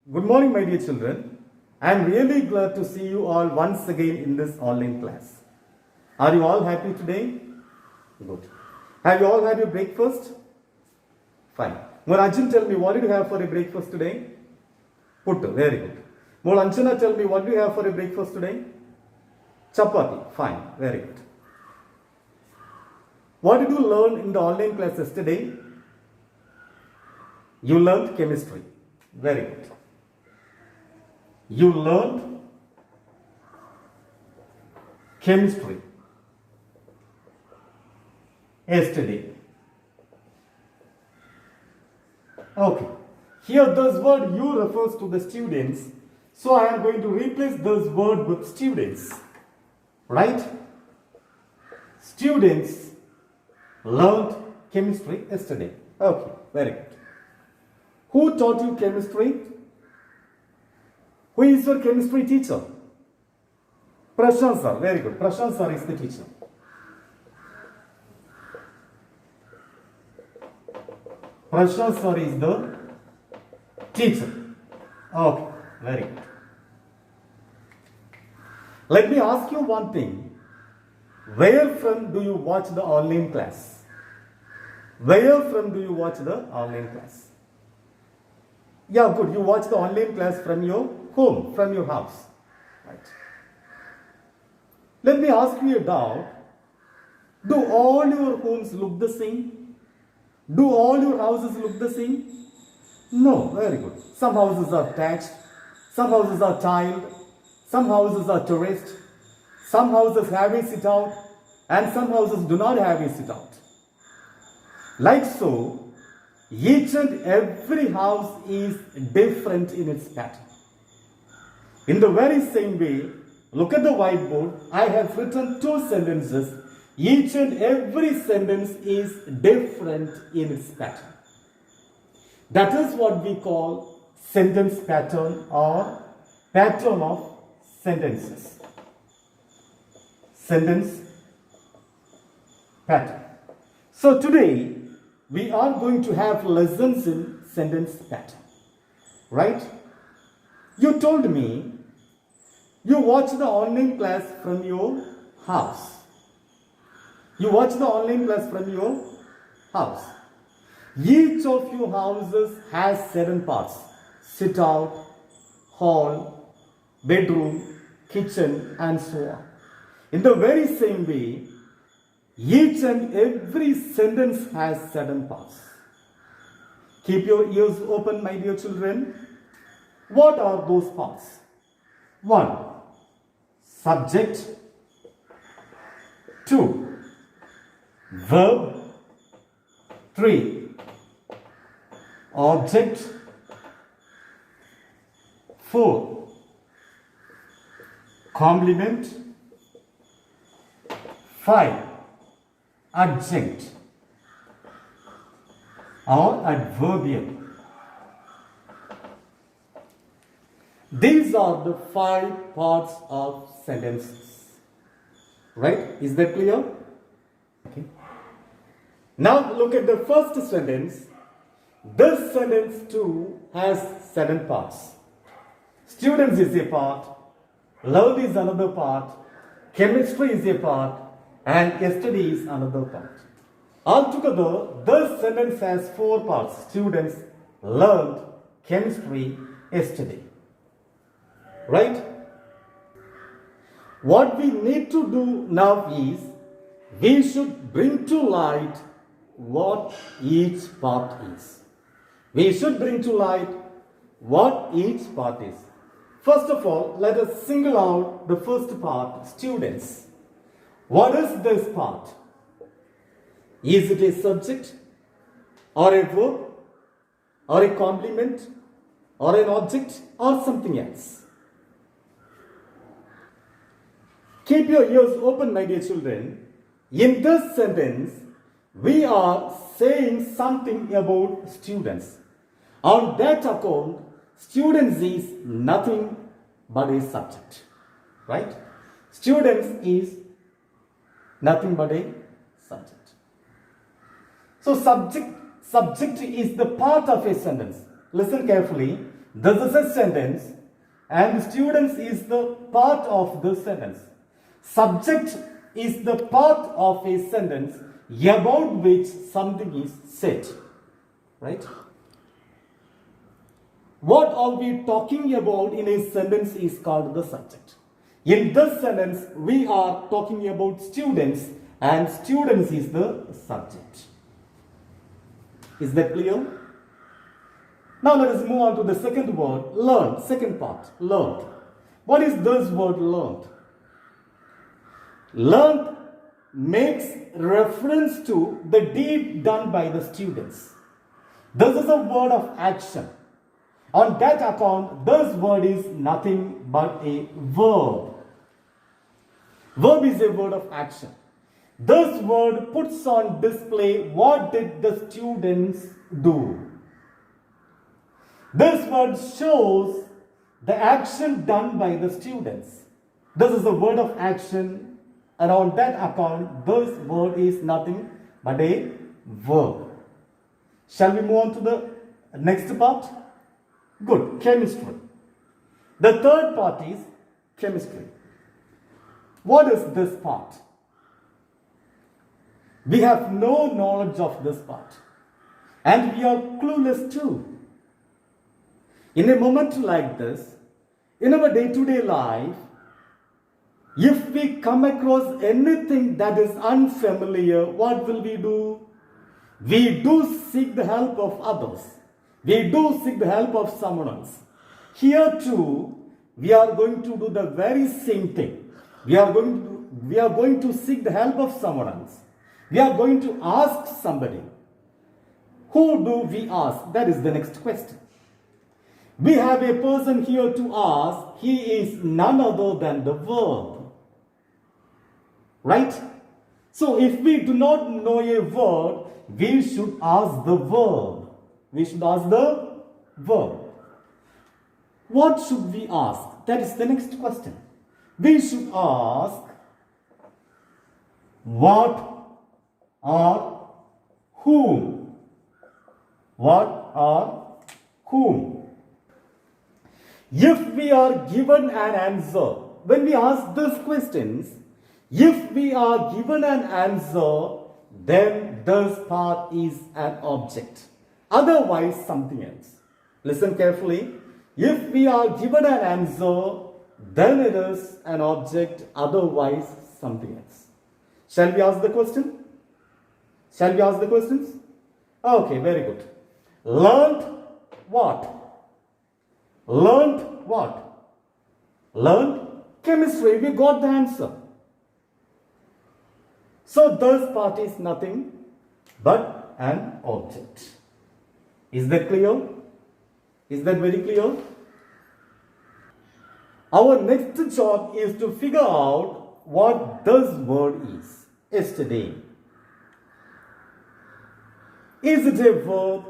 Good morning, my dear children. I am really glad to see you all once again in this online class. Are you all happy today? Good. Have you all had your breakfast? Fine. Well, Arjun, tell me, what did you have for a breakfast today? Puttu. Very good. Well, Anjana, tell me, what do you have for a breakfast today? Chapati. Fine. Very good. What did you learn in the online class yesterday? You learned chemistry. Very good. You learned chemistry yesterday. Okay. Here this word you refers to the students. So I am going to replace this word with students. Right? Students learned chemistry yesterday. Okay. Very good. Who taught you chemistry? Who is your chemistry teacher? Prashant sir. Very good. Prashant sir is the teacher. Prashant sir is the teacher. Okay. Very good. Let me ask you one thing. Where from do you watch the online class? Where from do you watch the online class? Yeah, good. You watch the online class from your home, from your house. Right. Let me ask you a doubt. Do all your homes look the same? Do all your houses look the same? No. Very good. Some houses are thatched. Some houses are tiled. Some houses are terraced. Some houses have a sit out. And some houses do not have a sit out. Like so, each and every house is different in its pattern. In the very same way, look at the whiteboard. I have written two sentences. Each and every sentence is different in its pattern. That is what we call sentence pattern or pattern of sentences. Sentence pattern. So today, we are going to have lessons in sentence pattern. Right? You told me you watch the online class from your house. You watch the online class from your house. Each of your houses has certain parts. Sit out, hall, bedroom, kitchen, and so on. In the very same way, each and every sentence has certain parts. Keep your ears open, my dear children. What are those parts? 1. Subject. 2. Verb. 3. Object. 4. Complement. 5. Adjunct or adverbial. These are the 5 parts of sentences. Right? Is that clear? Okay. Now look at the first sentence. This sentence too has certain parts. Students is a part, love is another part, chemistry is a part, and yesterday is another part. Altogether, this sentence has 4 parts. Students learned chemistry yesterday. Right? What we need to do now is, we should bring to light what each part is. We should bring to light what each part is. First of all, let us single out the first part, students. What is this part? Is it a subject or a verb or a complement or an object or something else? Keep your ears open, my dear children. In this sentence, we are saying something about students. On that account, students is nothing but a subject. Right? Students is nothing but a subject. So subject is the part of a sentence. Listen carefully. This is a sentence and students is the part of the sentence. Subject is the part of a sentence about which something is said. Right? What are we talking about in a sentence is called the subject. In this sentence, we are talking about students and students is the subject. Is that clear? Now let us move on to the second word, learn. Second part, learned. What is this word learned? Learned makes reference to the deed done by the students. This is a word of action. On that account, this word is nothing but a verb. Verb is a word of action. This word puts on display what did the students do. This word shows the action done by the students. This is a word of action, and on that account, this word is nothing but a verb. Shall we move on to the next part? Good, chemistry. The third part is chemistry. What is this part? We have no knowledge of this part, and we are clueless too. In a moment like this, in our day-to-day life, if we come across anything that is unfamiliar, what will we do? We do seek the help of others. We do seek the help of someone else. Here too, we are going to do the very same thing. We are going to seek the help of someone else. We are going to ask somebody. Who do we ask? That is the next question. We have a person here to ask. He is none other than the verb. Right? So if we do not know a word, we should ask the verb. We should ask the verb. What should we ask? That is the next question. We should ask what or whom. What or whom. If we are given an answer, when we ask these questions, if we are given an answer, then this part is an object. Otherwise, something else. Listen carefully. If we are given an answer, then it is an object, otherwise, something else. Shall we ask the question? Shall we ask the questions? Okay, very good. Learned what? Learned what? Learned chemistry. We got the answer. So this part is nothing but an object. Is that clear? Is that very clear? Our next job is to figure out what this word is. Yesterday. Is it a verb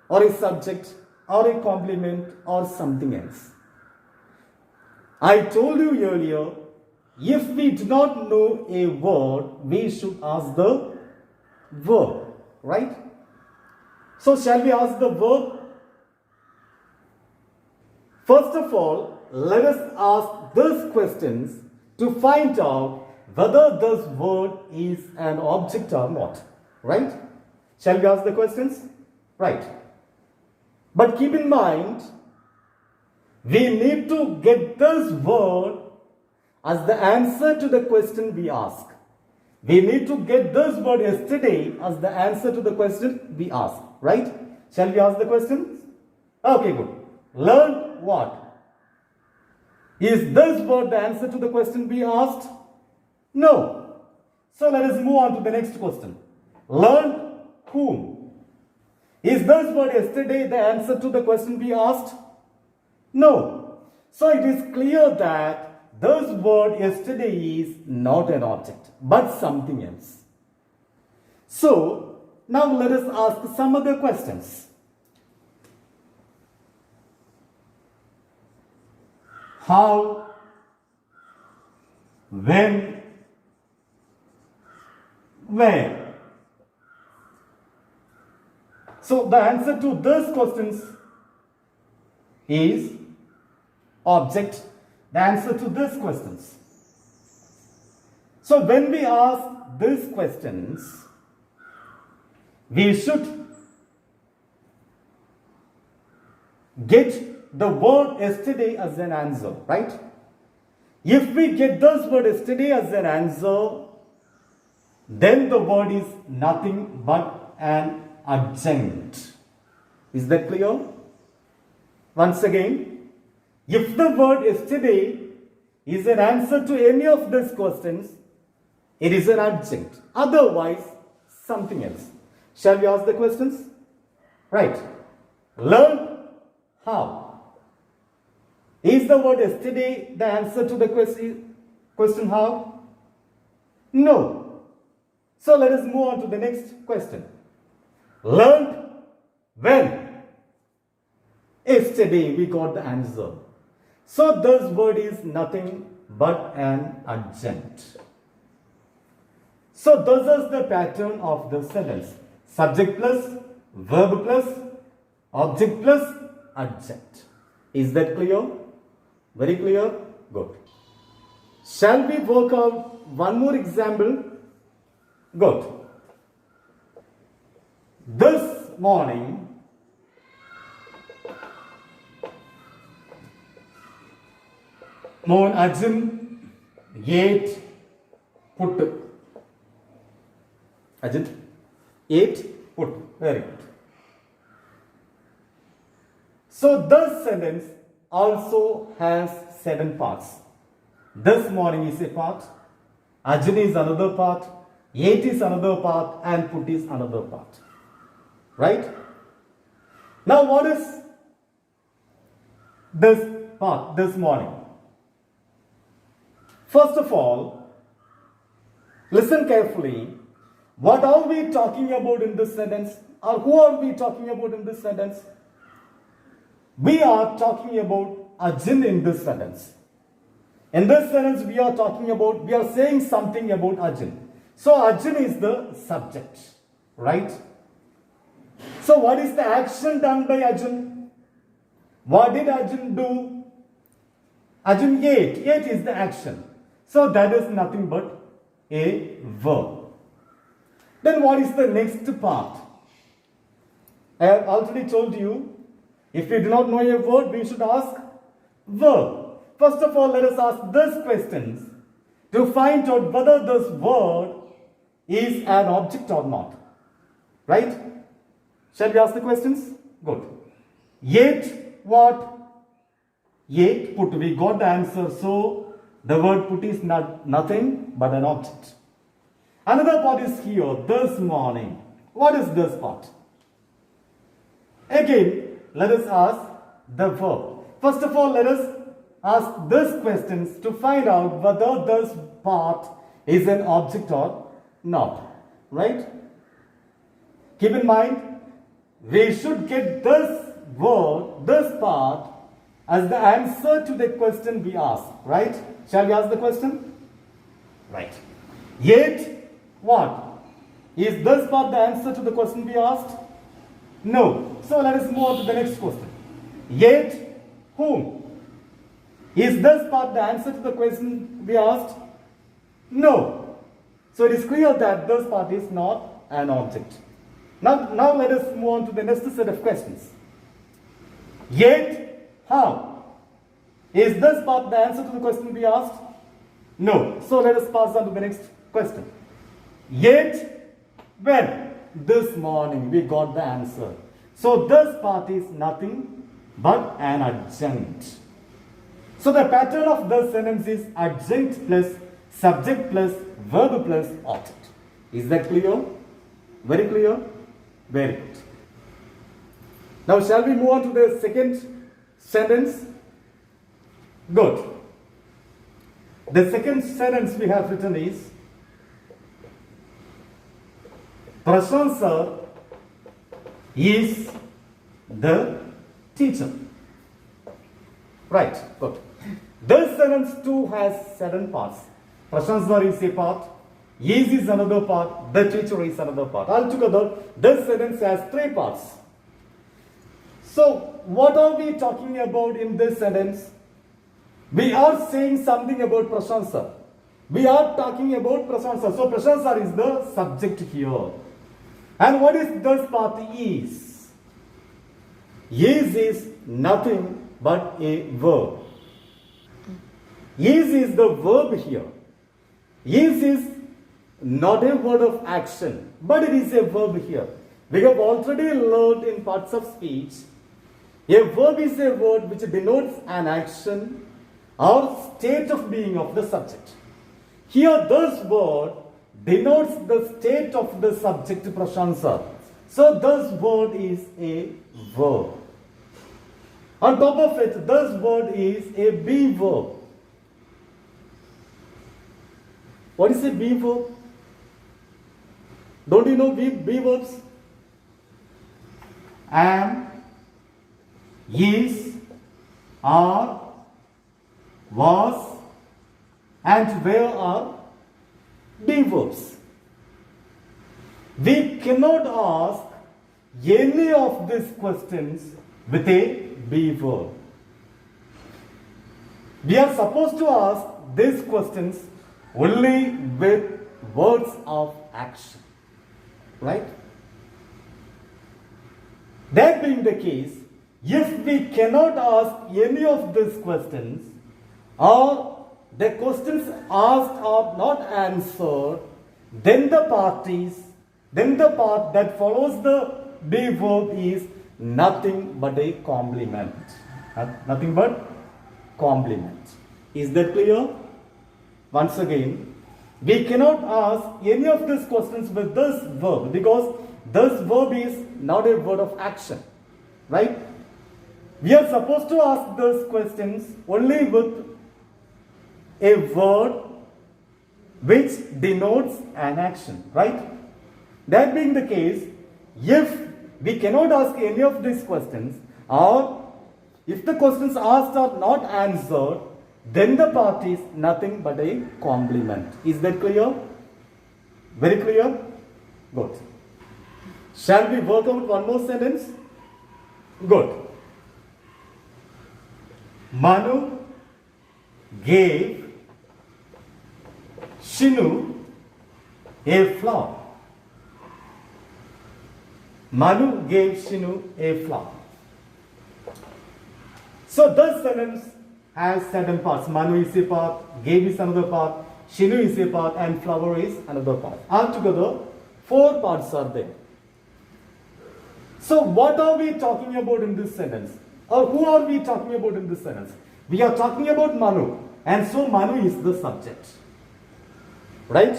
or a subject or a complement or something else? I told you earlier, if we do not know a word, we should ask the verb, right? So shall we ask the verb? First of all, let us ask these questions to find out whether this word is an object or not, right? Shall we ask the questions? Right. But keep in mind, we need to get this word as the answer to the question we ask. We need to get this word yesterday as the answer to the question we ask, right? Shall we ask the questions? Okay, good. Learn what? Is this word the answer to the question we asked? No. So let us move on to the next question. Learn whom? Is this word yesterday the answer to the question we asked? No. So it is clear that this word yesterday is not an object, but something else. So now let us ask some other questions. How, when, where? So the answer to these questions is object? The answer to these questions. So when we ask these questions, we should get the word yesterday as an answer, right? If we get this word yesterday as an answer, then the word is nothing but an adjunct. Is that clear? Once again, if the word yesterday is an answer to any of these questions, it is an adjunct. Otherwise, something else. Shall we ask the questions? Right. Learn how. Is the word yesterday the answer to the question how? No. So let us move on to the next question. Learned when? Yesterday we got the answer. So this word is nothing but an adjunct. So this is the pattern of the sentence. Subject plus, verb plus, object plus, adjunct. Is that clear? Very clear? Good. Shall we work out one more example? Good. This morning, Mohan Arjun ate puttu. Ajit ate puttu. Very good. So this sentence also has 7 parts. This morning is a part, Arjun is another part, ate is another part, and put is another part. Right? Now what is this part, this morning? First of all, listen carefully. What are we talking about in this sentence? Or who are we talking about in this sentence? We are talking about Arjun in this sentence. In this sentence, we are saying something about Arjun. So Arjun is the subject, right? So what is the action done by Arjun? What did Arjun do? Arjun ate. Ate is the action. So that is nothing but a verb. Then what is the next part? I have already told you, if we do not know a word, we should ask verb. First of all, let us ask these questions to find out whether this word is an object or not. Right? Shall we ask the questions? Good. Ate what? Ate put. We got the answer. So the word put is nothing but an object. Another part is here. This morning. What is this part? Again, let us ask the verb. First of all, let us ask these questions to find out whether this part is an object or not. Right? Keep in mind, we should get this word, this part, as the answer to the question we ask. Right? Shall we ask the question? Right. Yet, what? Is this part the answer to the question we asked? No. So let us move on to the next question. Yet, whom? Is this part the answer to the question we asked? No. So it is clear that this part is not an object. Now let us move on to the next set of questions. Yet, how? Is this part the answer to the question we asked? No. So let us pass on to the next question. Yet, when? This morning we got the answer. So this part is nothing but an adjunct. So the pattern of this sentence is adjunct plus subject plus verb plus object. Is that clear? Very clear? Very good. Now shall we move on to the second sentence? Good. The second sentence we have written is Prashant sir is the teacher. Right, good. This sentence too has 7 parts. Prashant sir is a part, is another part, the teacher is another part. Altogether, this sentence has 3 parts. So, what are we talking about in this sentence? We are saying something about Prashansa. We are talking about Prashansa. So, Prashansa is the subject here. And what is this part is? Is nothing but a verb. Is the verb here. Is not a word of action, but it is a verb here. We have already learned in parts of speech, a verb is a word which denotes an action or state of being of the subject. Here this word denotes the state of the subject Prashansa. So this word is a verb. On top of it, this word is a be verb. What is a be verb? Don't you know be verbs? Am, is, are, was, and where are be verbs. We cannot ask any of these questions with a be verb. We are supposed to ask these questions only with words of action. Right? That being the case, if we cannot ask any of these questions, or the questions asked are not answered, then the part that follows the be verb is nothing but a complement. Nothing but complement. Is that clear? Once again, we cannot ask any of these questions with this verb because this verb is not a word of action. Right? We are supposed to ask those questions only with a word which denotes an action. Right? That being the case, if we cannot ask any of these questions, or if the questions asked are not answered, then the part is nothing but a complement. Is that clear? Very clear? Good. Shall we work out one more sentence? Good. Manu gave Shinu a flower. Manu gave Shinu a flower. So this sentence has certain parts. Manu is a part, gave is another part, Shinu is a part, and flower is another part. Altogether, 4 parts are there. So what are we talking about in this sentence? Or who are we talking about in this sentence? We are talking about Manu, and so Manu is the subject. Right?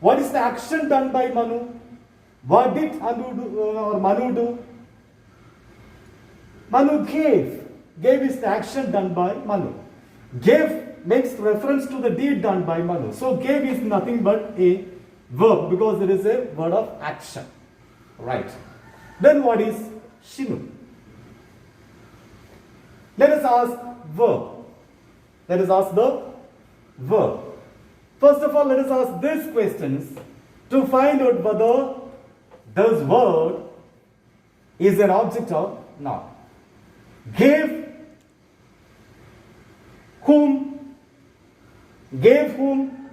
What is the action done by Manu? What did Manu do? Manu gave. Gave is the action done by Manu. Gave makes reference to the deed done by Manu. So gave is nothing but a verb because it is a word of action. Right. Then what is Shinu? Let us ask verb. Let us ask the verb. First of all, let us ask these questions to find out whether this word is an object or not. Gave whom? Gave whom?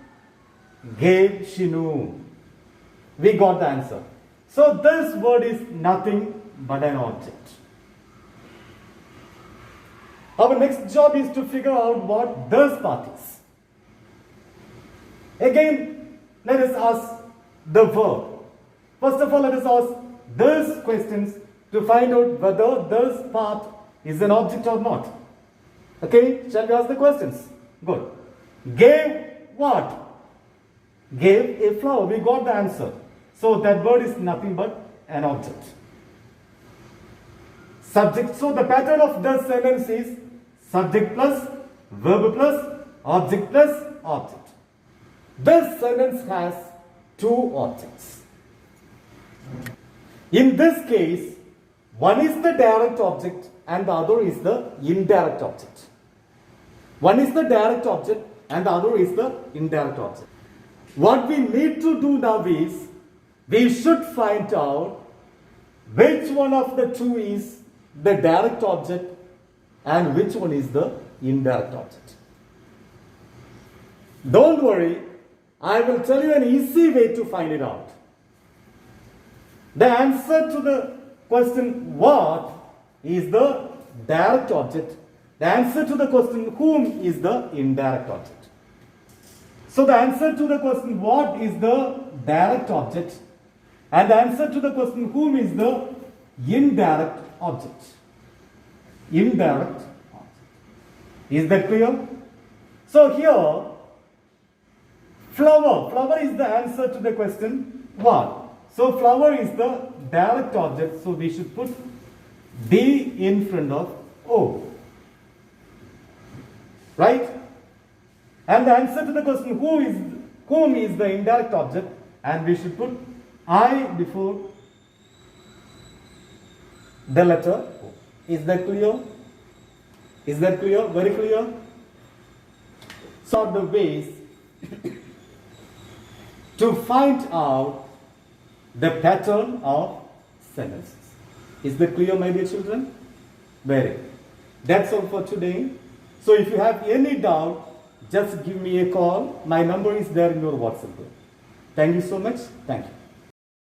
Gave Shinu. We got the answer. So this word is nothing but an object. Our next job is to figure out what this part is. Again, let us ask the verb. First of all, let us ask these questions to find out whether this part is an object or not. Okay, shall we ask the questions? Good. Gave what? Gave a flower. We got the answer. So that word is nothing but an object. Subject. So the pattern of this sentence is subject plus verb plus object plus object. This sentence has 2 objects. In this case, one is the direct object and the other is the indirect object. One is the direct object and the other is the indirect object. What we need to do now is, we should find out which one of the two is the direct object and which one is the indirect object. Don't worry, I will tell you an easy way to find it out. The answer to the question what is the direct object. The answer to the question whom is the indirect object. So the answer to the question what is the direct object and the answer to the question whom is the indirect object. Indirect object. Is that clear? So here flower is the answer to the question what. So flower is the direct object, so we should put D in front of O. Right? And the answer to the question whom is the indirect object, and we should put I before the letter O. Is that clear? Is that clear? Very clear? So the ways to find out the pattern of sentences. Is that clear, my dear children? Very good. That's all for today. So if you have any doubt, just give me a call. My number is there in your WhatsApp group. Thank you so much. Thank you.